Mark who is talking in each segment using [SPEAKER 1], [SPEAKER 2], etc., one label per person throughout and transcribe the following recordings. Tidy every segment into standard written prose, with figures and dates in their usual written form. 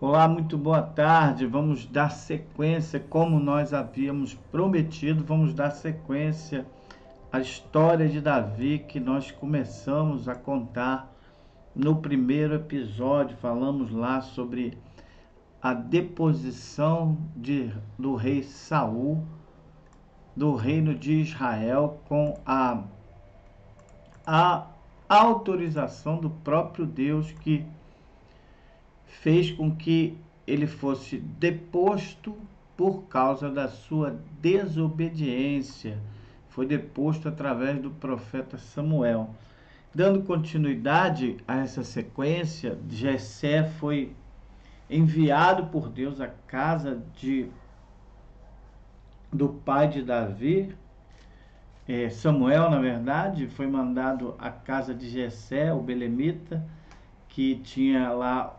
[SPEAKER 1] Olá, muito boa tarde. Vamos dar sequência, como nós havíamos prometido, vamos dar sequência à história de Davi que nós começamos a contar no primeiro episódio. Falamos lá sobre a deposição do rei Saul do reino de Israel com a autorização do próprio Deus, que fez com que ele fosse deposto por causa da sua desobediência. Foi deposto através do profeta Samuel. Dando continuidade a essa sequência, Jessé foi enviado por Deus à casa do pai de Davi. Samuel, na verdade, foi mandado à casa de Jessé, o belemita, que tinha lá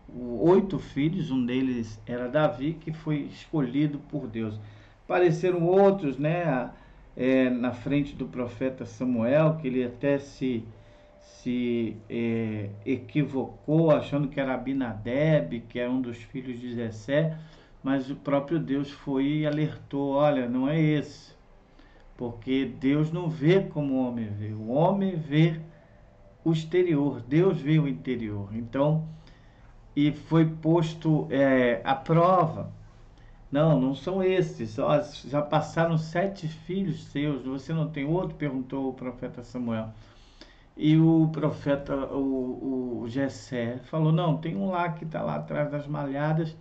[SPEAKER 1] 8 filhos, um deles era Davi, que foi escolhido por Deus. Apareceram outros, né, na frente do profeta Samuel, que ele até se equivocou, achando que era Abinadebe, que é um dos filhos de Jessé, mas o próprio Deus foi e alertou: olha, não é esse, porque Deus não vê como o homem vê, o homem vê o exterior, Deus vê o interior. Então, e foi posto à prova: não são esses, ó, já passaram 7 filhos seus, você não tem outro? Perguntou o profeta Samuel. E o profeta, o Jessé, falou: não, tem um lá que está lá atrás das malhadas,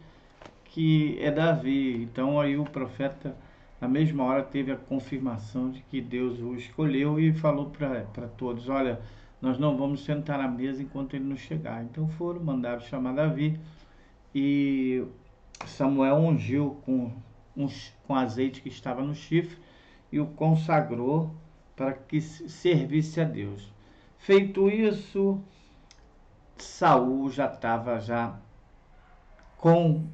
[SPEAKER 1] que é Davi. Então aí o profeta, na mesma hora, teve a confirmação de que Deus o escolheu e falou para todos: olha, nós não vamos sentar à mesa enquanto ele não chegar. Então foram, mandaram chamar Davi, e Samuel ungiu com azeite que estava no chifre e o consagrou para que servisse a Deus. Feito isso, Saul já estava com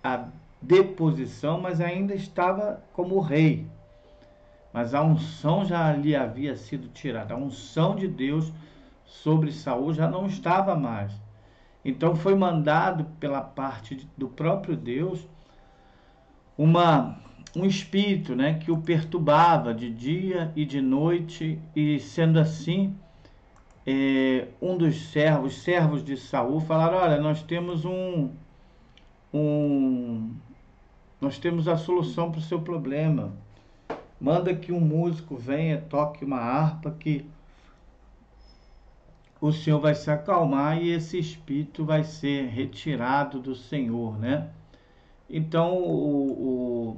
[SPEAKER 1] a deposição, mas ainda estava como rei. Mas a unção já lhe havia sido tirada. A unção de Deus sobre Saul já não estava mais. Então foi mandado pela parte do próprio Deus um espírito, né, que o perturbava de dia e de noite, e sendo assim, um dos servos de Saul, falaram: olha, nós temos a solução para o seu problema. Manda que um músico venha, toque uma harpa, que o Senhor vai se acalmar e esse espírito vai ser retirado do Senhor, né? Então o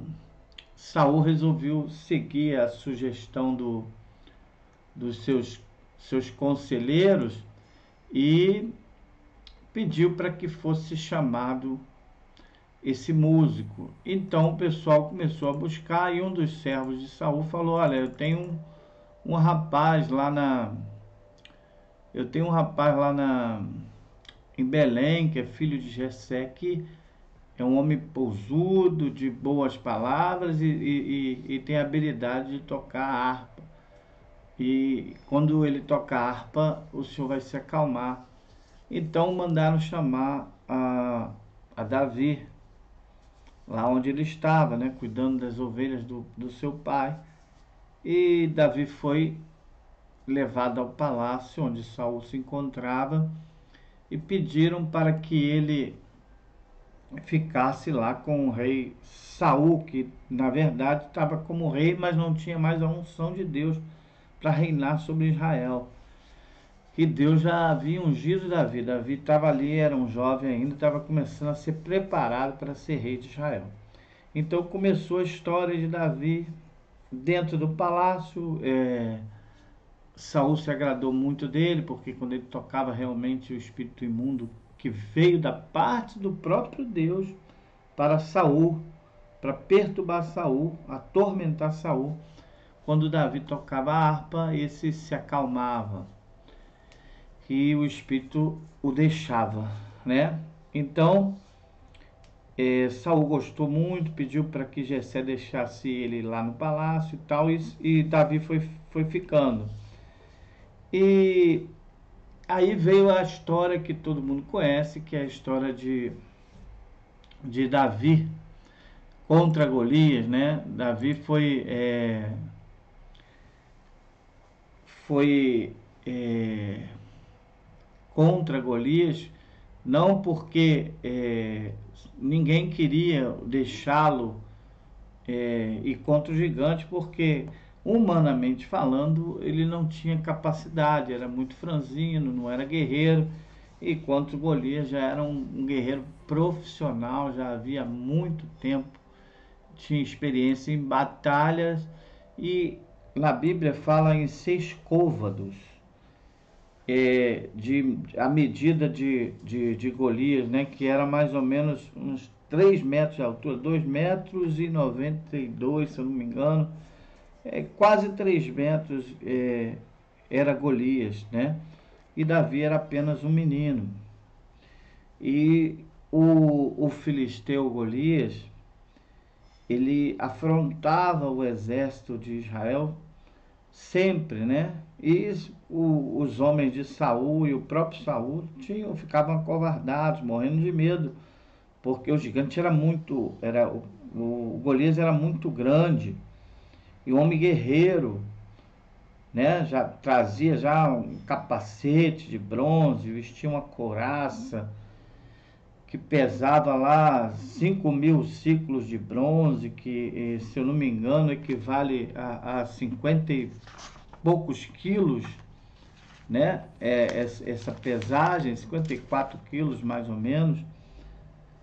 [SPEAKER 1] Saul resolveu seguir a sugestão dos seus conselheiros e pediu para que fosse chamado esse músico. Então o pessoal começou a buscar, e um dos servos de Saul falou: olha, eu tenho um rapaz lá em Belém, que é filho de Jessé, que é um homem pousudo, de boas palavras, e tem a habilidade de tocar a harpa. E quando ele toca a harpa, o senhor vai se acalmar. Então mandaram chamar a Davi, lá onde ele estava, né, cuidando das ovelhas do seu pai. E Davi foi levado ao palácio onde Saul se encontrava, e pediram para que ele ficasse lá com o rei Saul, que na verdade estava como rei, mas não tinha mais a unção de Deus para reinar sobre Israel. Que Deus já havia ungido Davi. Davi estava ali, era um jovem ainda, estava começando a ser preparado para ser rei de Israel. Então começou a história de Davi dentro do palácio. Saul se agradou muito dele, porque quando ele tocava, realmente o espírito imundo que veio da parte do próprio Deus para Saul, para perturbar Saul, atormentar Saul, quando Davi tocava a harpa, esse se acalmava e o espírito o deixava, né? Então Saul gostou muito, pediu para que Jessé deixasse ele lá no palácio e tal, e Davi foi ficando. E Aí veio a história que todo mundo conhece, que é a história de Davi contra Golias, né? Davi foi é, contra Golias, não porque ninguém queria deixá-lo ir contra o gigante, porque humanamente falando ele não tinha capacidade, era muito franzino, não era guerreiro, e contra o Golias já era um guerreiro profissional, já havia muito tempo, tinha experiência em batalhas, e na Bíblia fala em 6 côvados, a medida de Golias, né, que era mais ou menos uns 3 metros de altura, 2 metros e 92, se eu não me engano, quase 3 metros era Golias, né? E Davi era apenas um menino. E o filisteu Golias, ele afrontava o exército de Israel sempre, né? E os homens de Saul e o próprio Saul ficavam acovardados, morrendo de medo, porque o gigante era muito, o Golias era muito grande, e o homem guerreiro, né? Já trazia já um capacete de bronze, vestia uma couraça que pesava lá 5.000 ciclos de bronze, que, se eu não me engano, equivale a 50 e poucos quilos, né? Essa pesagem, 54 quilos mais ou menos,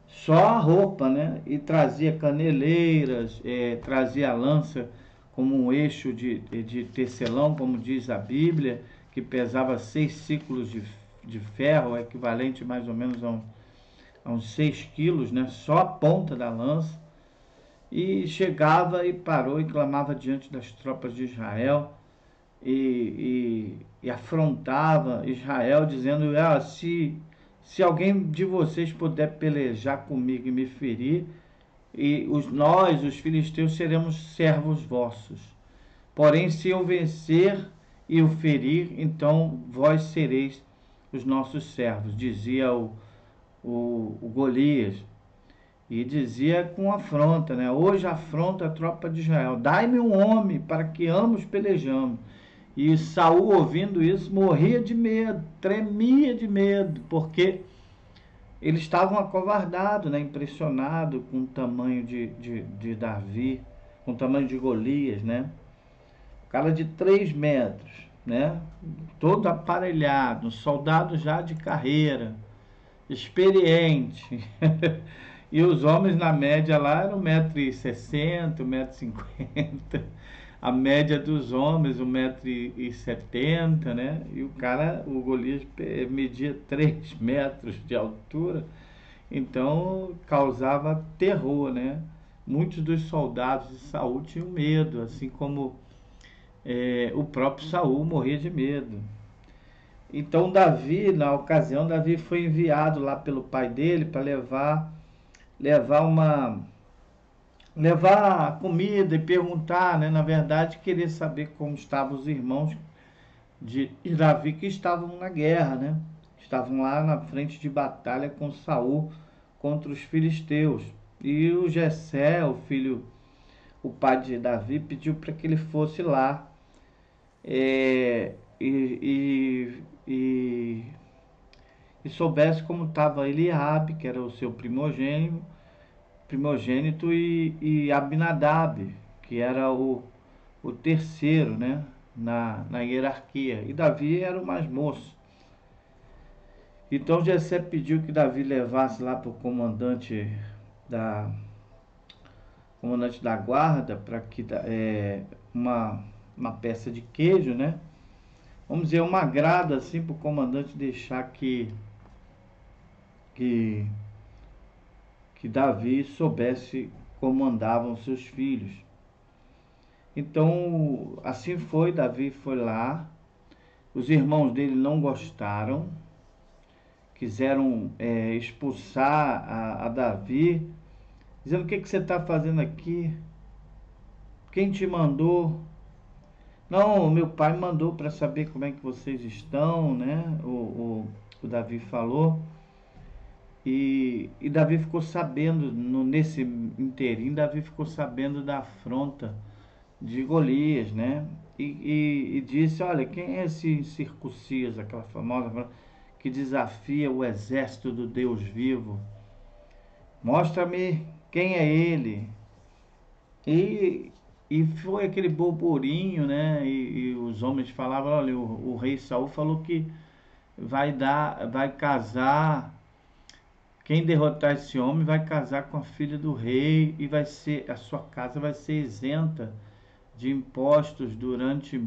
[SPEAKER 1] só a roupa, né? E trazia caneleiras, trazia a lança como um eixo de tecelão, como diz a Bíblia, que pesava 6 ciclos de ferro, equivalente mais ou menos a uns 6 quilos, né? Só a ponta da lança. E chegava e parou e clamava diante das tropas de Israel e afrontava Israel, dizendo: se alguém de vocês puder pelejar comigo e me ferir, nós, os filisteus, seremos servos vossos. Porém, se eu vencer e o ferir, então vós sereis os nossos servos, dizia o Golias. E dizia com afronta, né? Hoje afronta a tropa de Israel: dai-me um homem para que ambos pelejamos. E Saul, ouvindo isso, morria de medo, tremia de medo, porque eles estavam acovardados, né? Impressionados com o tamanho de Davi, com o tamanho de Golias, né? O cara de 3 metros, né? Todo aparelhado, um soldado já de carreira, experiente. E os homens, na média, lá eram 1,60 m, 1,50 m. A média dos homens, 1,70 m, né? E o Golias media 3 metros de altura. Então, causava terror, né? Muitos dos soldados de Saul tinham medo, assim como o próprio Saul morria de medo. Então, Davi, na ocasião, Davi foi enviado lá pelo pai dele para levar levar comida e perguntar, né? Na verdade, querer saber como estavam os irmãos de Davi, que estavam na guerra, né? Estavam lá na frente de batalha com Saul contra os filisteus. E o Jessé, o pai de Davi, pediu para que ele fosse lá e, e, e, e soubesse como estava Eliabe, que era o seu primogênito, e Abinadab, que era o terceiro, né, na hierarquia. E Davi era o mais moço. Então Jessé pediu que Davi levasse lá para o comandante da guarda, para que uma peça de queijo, né? Vamos dizer, uma grada assim para o comandante deixar que Davi soubesse como andavam seus filhos. Então, assim foi, Davi foi lá, os irmãos dele não gostaram, quiseram expulsar a Davi, dizendo: o que você está fazendo aqui? Quem te mandou? Não, o meu pai mandou para saber como é que vocês estão, né? O Davi falou. E Davi ficou sabendo, nesse inteirinho, Davi ficou sabendo da afronta de Golias, né? E disse: Olha, quem é esse incircunciso, aquela famosa frase, que desafia o exército do Deus vivo? Mostra-me quem é ele. E, e foi aquele burburinho, né? E os homens falavam: Olha, o rei Saul falou que vai casar. Quem derrotar esse homem vai casar com a filha do rei e a sua casa vai ser isenta de impostos durante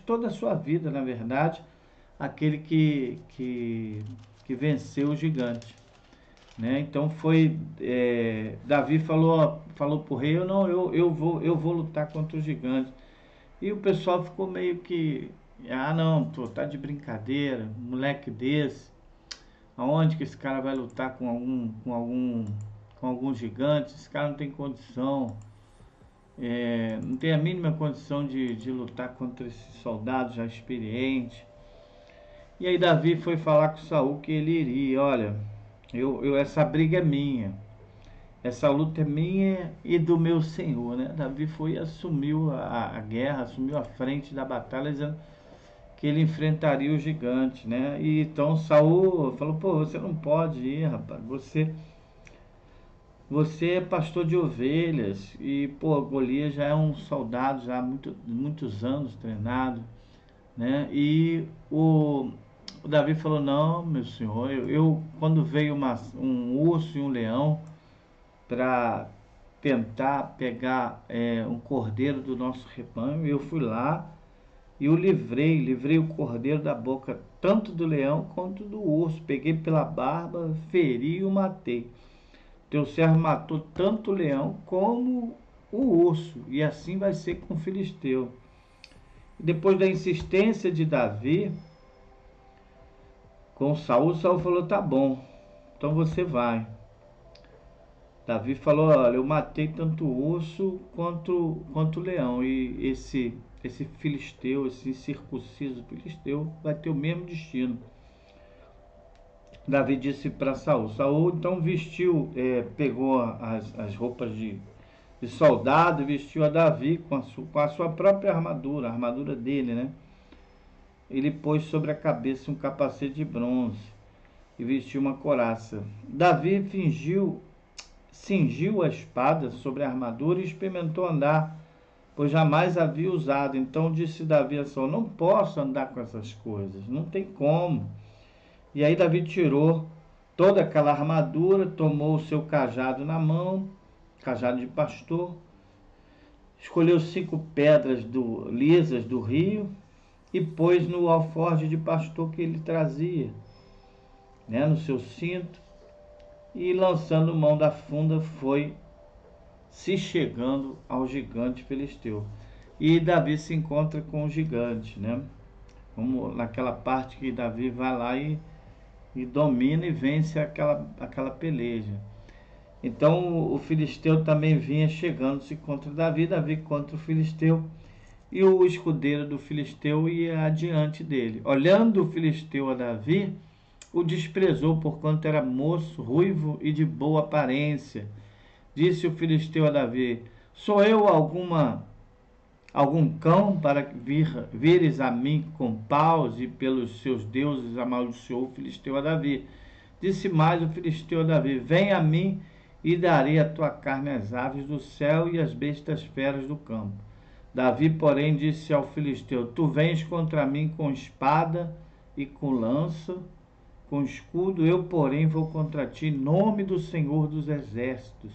[SPEAKER 1] toda a sua vida, na verdade, aquele que venceu o gigante, né? Então Davi falou para o rei, eu vou lutar contra o gigante. E o pessoal ficou meio que, não, tá de brincadeira, um moleque desse. Aonde que esse cara vai lutar com algum gigante? Esse cara não tem condição, não tem a mínima condição de lutar contra esse soldado já experiente. E aí Davi foi falar com Saul que ele iria. Olha, essa briga é minha, essa luta é minha e do meu senhor, né? Davi foi e assumiu a guerra, assumiu a frente da batalha, dizendo que ele enfrentaria o gigante, né? E então Saul falou: Pô, você não pode ir, rapaz. Você é pastor de ovelhas e, pô, Golias já é um soldado já há muitos anos treinado, né? E o Davi falou: Não, meu senhor, quando veio um urso e um leão para tentar pegar um cordeiro do nosso rebanho, eu fui lá e o livrei o cordeiro da boca tanto do leão quanto do urso. Peguei pela barba, feri e o matei. Teu servo matou tanto o leão como o urso, e assim vai ser com o filisteu. Depois da insistência de Davi com Saul, Saul falou: Tá bom, então você vai. Davi falou: Olha, eu matei tanto o urso quanto o leão, e esse filisteu, esse incircunciso filisteu, vai ter o mesmo destino. Davi disse para Saul. Saul então vestiu, pegou as roupas de soldado, e vestiu a Davi com a sua própria armadura, a armadura dele, né? Ele pôs sobre a cabeça um capacete de bronze e vestiu uma couraça. Davi cingiu a espada sobre a armadura e experimentou andar, pois jamais havia usado. Então disse Davi a Saul: Não posso andar com essas coisas, não tem como. E aí Davi tirou toda aquela armadura, tomou o seu cajado na mão, cajado de pastor, escolheu 5 pedras lisas do rio e pôs no alforje de pastor que ele trazia, né, no seu cinto, e lançando mão da funda foi se chegando ao gigante filisteu. E Davi se encontra com o gigante, né? Como naquela parte que Davi vai lá e domina e vence aquela peleja. Então o filisteu também vinha chegando-se contra Davi, Davi contra o filisteu, e o escudeiro do filisteu ia adiante dele. Olhando o filisteu a Davi, o desprezou porquanto era moço, ruivo e de boa aparência. Disse o filisteu a Davi: Sou eu algum cão para vires a mim com paus, e pelos seus deuses amaldiçoou o filisteu a Davi. Disse mais o filisteu a Davi: Vem a mim e darei a tua carne às aves do céu e às bestas feras do campo. Davi, porém, disse ao filisteu: Tu vens contra mim com espada e com lança, com escudo, eu, porém, vou contra ti em nome do Senhor dos Exércitos,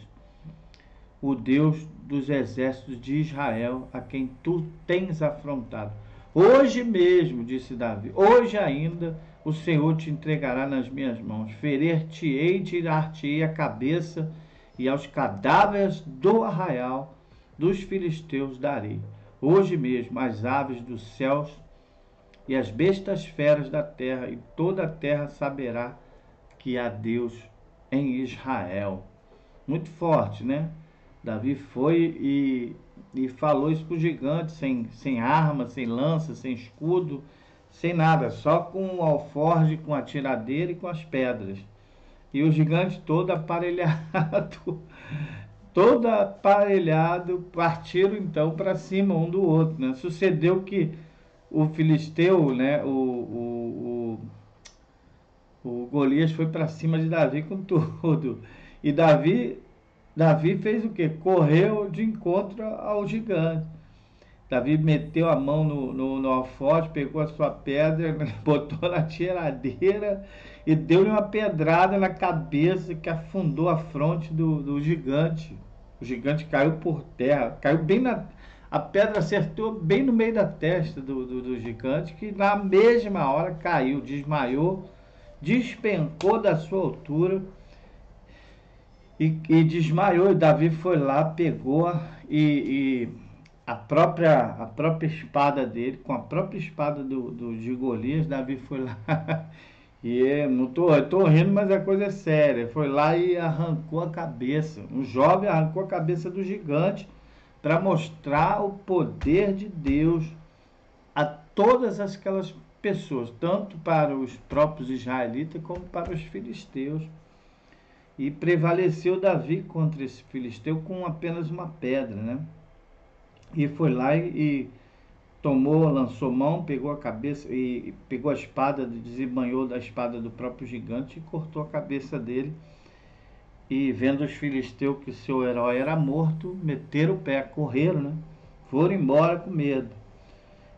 [SPEAKER 1] o Deus dos exércitos de Israel, a quem tu tens afrontado. Hoje mesmo, disse Davi, hoje ainda o Senhor te entregará nas minhas mãos. Ferir-te-ei, tirar-te-ei a cabeça, e aos cadáveres do arraial dos filisteus darei. Hoje mesmo as aves dos céus e as bestas feras da terra, e toda a terra saberá que há Deus em Israel. Muito forte, né? Davi foi e falou isso para o gigante, sem arma, sem lança, sem escudo, sem nada, só com o alforje, com a tiradeira e com as pedras. E o gigante todo aparelhado, todo aparelhado, partiram então para cima um do outro, né? Sucedeu que o filisteu, né, o Golias foi para cima de Davi com tudo. E Davi fez o quê? Correu de encontro ao gigante. Davi meteu a mão no alforje, pegou a sua pedra, botou na tiradeira e deu-lhe uma pedrada na cabeça que afundou a fronte do gigante. O gigante caiu por terra, caiu bem na. A pedra acertou bem no meio da testa do gigante, que na mesma hora caiu, desmaiou, despencou da sua altura e desmaiou. E Davi foi lá, pegou e a própria espada dele, com a própria espada de Golias, Davi foi lá e não tô rindo, mas a coisa é séria. Foi lá e arrancou a cabeça. Um jovem arrancou a cabeça do gigante para mostrar o poder de Deus a todas aquelas pessoas, tanto para os próprios israelitas como para os filisteus. E prevaleceu Davi contra esse filisteu com apenas uma pedra, né? E foi lá e tomou, lançou mão, pegou a cabeça e pegou a espada, desembanhou da espada do próprio gigante e cortou a cabeça dele. E vendo os filisteus que seu herói era morto, meteram o pé, correram, né? Foram embora com medo.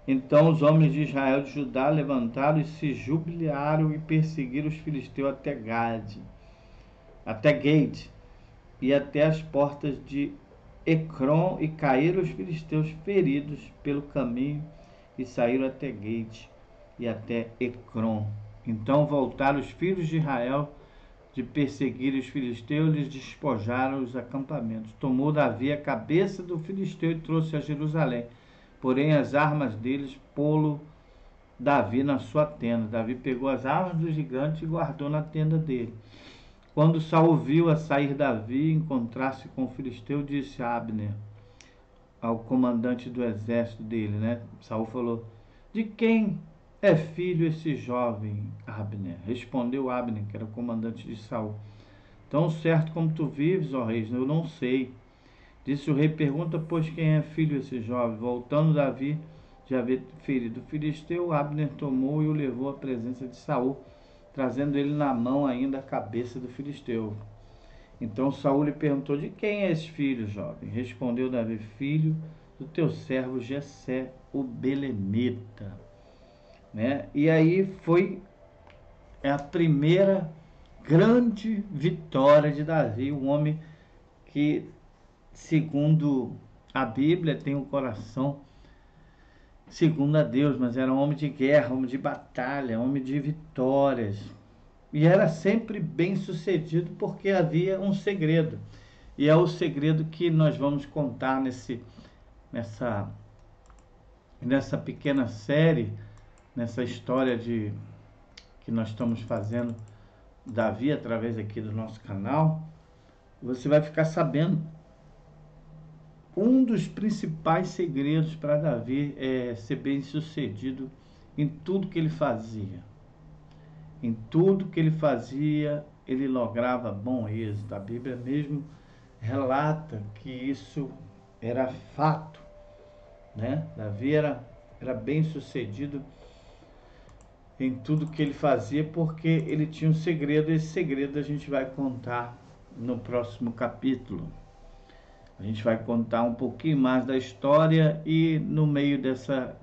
[SPEAKER 1] Então os homens de Israel e de Judá levantaram e se jubilaram e perseguiram os filisteus até Gade e até as portas de Ecrom, e caíram os filisteus feridos pelo caminho e saíram até Gade e até Ecrom. Então voltaram os filhos de Israel de perseguir os filisteus, lhes despojaram os acampamentos. Tomou Davi a cabeça do filisteu e trouxe a Jerusalém. Porém as armas deles pô-lo Davi na sua tenda. Davi pegou as armas do gigante e guardou na tenda dele. Quando Saul viu a sair Davi encontrar-se com o filisteu, disse a Abner, ao comandante do exército dele, né? Saul falou: de quem é filho esse jovem, Abner? Respondeu Abner, que era o comandante de Saul: tão certo como tu vives, ó rei, eu não sei. Disse o rei: pergunta, pois, quem é filho esse jovem. Voltando Davi de haver ferido o filisteu, Abner tomou e o levou à presença de Saul, trazendo ele na mão ainda a cabeça do filisteu. Então Saul lhe perguntou: de quem é esse filho, jovem? Respondeu Davi: filho do teu servo Jessé, o belemita. Né? E aí foi a primeira grande vitória de Davi, um homem que, segundo a Bíblia, tem um coração segundo a Deus, mas era um homem de guerra, homem de batalha, homem de vitórias. E era sempre bem sucedido porque havia um segredo. E é o segredo que nós vamos contar nessa pequena série, nessa história que nós estamos fazendo Davi através aqui do nosso canal. Você vai ficar sabendo um dos principais segredos para Davi é ser bem sucedido em tudo que ele fazia. Em tudo que ele fazia, ele lograva bom êxito. A Bíblia mesmo relata que isso era fato, né? Davi era bem sucedido em tudo que ele fazia porque ele tinha um segredo. Esse segredo a gente vai contar no próximo capítulo. A gente vai contar um pouquinho mais da história e no meio dessa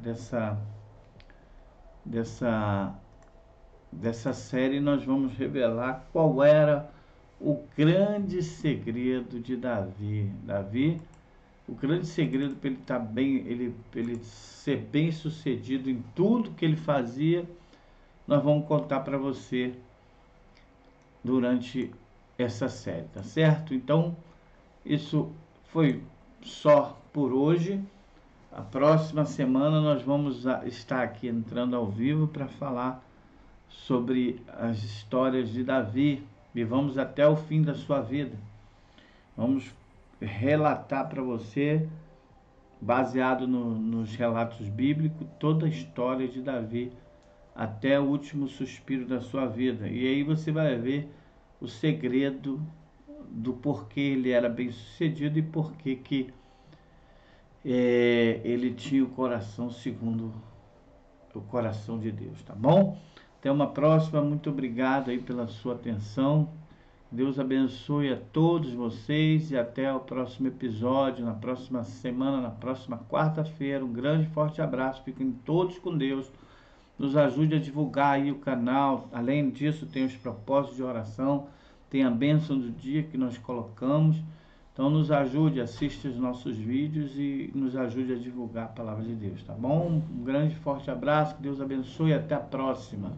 [SPEAKER 1] série nós vamos revelar qual era o grande segredo de Davi. O grande segredo para ele estar bem, ele ser bem sucedido em tudo que ele fazia, nós vamos contar para você durante essa série, tá certo? Então, isso foi só por hoje. A próxima semana nós vamos estar aqui entrando ao vivo para falar sobre as histórias de Davi e vamos até o fim da sua vida. Vamos relatar para você baseado nos relatos bíblicos, toda a história de Davi até o último suspiro da sua vida. E aí você vai ver o segredo do porquê ele era bem sucedido e porquê que ele tinha o coração segundo o coração de Deus, tá bom? Até uma próxima, muito obrigado aí pela sua atenção. Deus abençoe a todos vocês e até o próximo episódio, na próxima semana, na próxima quarta-feira. Um grande e forte abraço, fiquem todos com Deus. Nos ajude a divulgar aí o canal. Além disso, tem os propósitos de oração, tem a bênção do dia que nós colocamos. Então nos ajude, assista os nossos vídeos e nos ajude a divulgar a palavra de Deus, tá bom? Um grande e forte abraço, que Deus abençoe e até a próxima.